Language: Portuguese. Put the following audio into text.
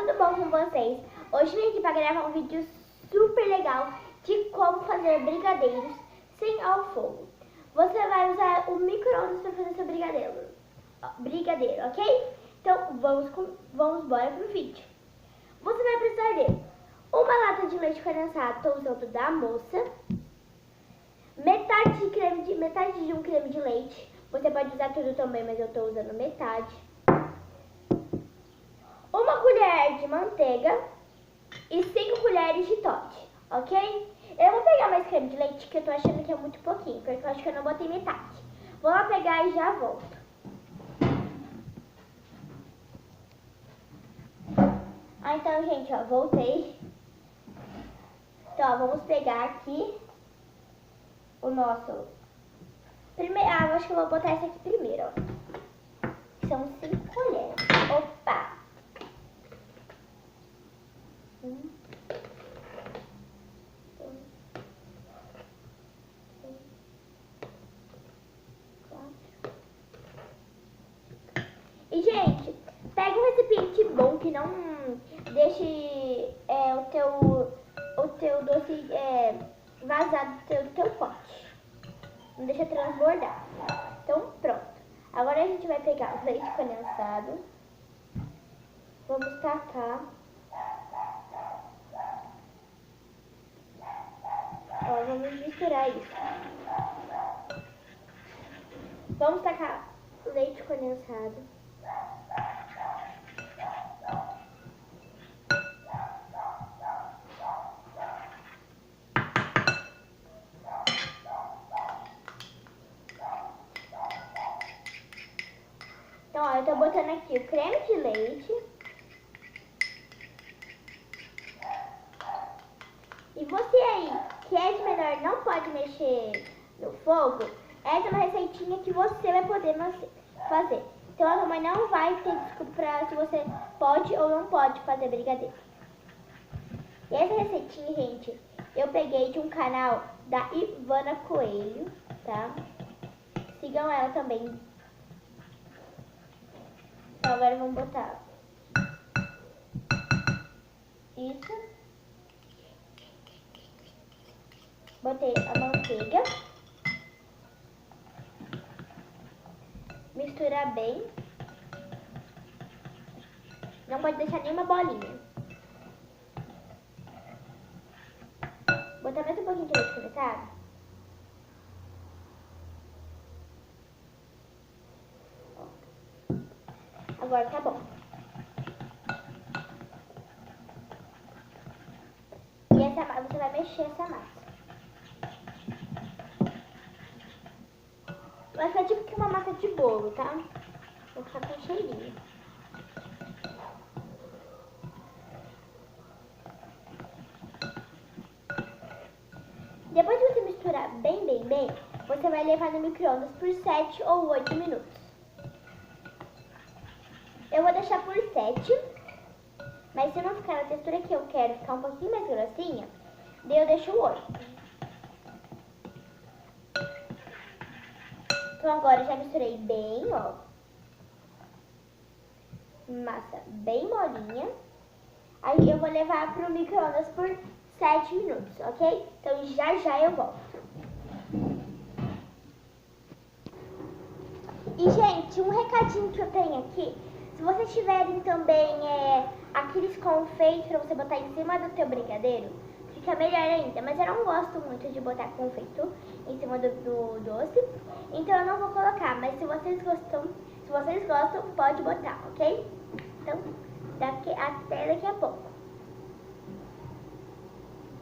tudo bom com vocês? Hoje vim aqui para gravar um vídeo super legal de como fazer brigadeiros sem ao fogo. Você vai usar o micro-ondas para fazer seu brigadeiro, ok? Então vamos embora pro vídeo. Você vai precisar de uma lata de leite condensado, estou usando da Moça, metade de um creme de leite. Você pode usar tudo também, mas eu estou usando metade. Uma colher de manteiga e 5 colheres de Toddy, ok? Eu vou pegar mais creme de leite, que eu tô achando que é muito pouquinho, porque eu acho que eu não botei metade. Vou lá pegar e já volto. Então, gente, ó, voltei. Então, ó, vamos pegar aqui o nosso... Primeiro, eu acho que eu vou botar esse aqui primeiro, ó. São 5 colheres. Opa! 1, 2, 3, 4. E, gente, pega um recipiente bom que não deixe o teu doce vazado do teu pote. Não deixa transbordar. Então, pronto. Agora a gente vai pegar o leite condensado. Vamos tacar. Ó, vamos misturar isso. Vamos tacar o leite condensado. Então, ó, eu tô botando aqui o creme de leite. E você aí, que é de menor, não pode mexer no fogo, essa é uma receitinha que você vai poder fazer. Então a mamãe não vai ter desculpa pra se você pode ou não pode fazer brigadeiro. E essa receitinha, gente, eu peguei de um canal da Ivana Coelho, tá? Sigam ela também. Então agora vamos botar isso. Botei a manteiga. Misturar bem. Não pode deixar nenhuma bolinha. Botar mais um pouquinho de leite condensado. Agora tá bom. E você vai mexer essa massa. Vai ficar tipo que uma massa de bolo, tá? Vou ficar com cheirinho. Depois de você misturar bem, você vai levar no micro-ondas por 7 ou 8 minutos. Eu vou deixar por 7, mas se não ficar na textura que eu quero, ficar um pouquinho mais grossinha, daí eu deixo 8. Então agora eu já misturei bem, ó. Massa bem molinha. Aí eu vou levar pro micro-ondas por 7 minutos, ok? Então já eu volto. E, gente, um recadinho que eu tenho aqui. Se vocês tiverem também aqueles confeitos pra você botar em cima do teu brigadeiro, fica melhor ainda. Mas eu não gosto muito de botar confeito em cima do doce, então eu não vou colocar. Mas se vocês gostam, pode botar, ok? Então, até daqui a pouco.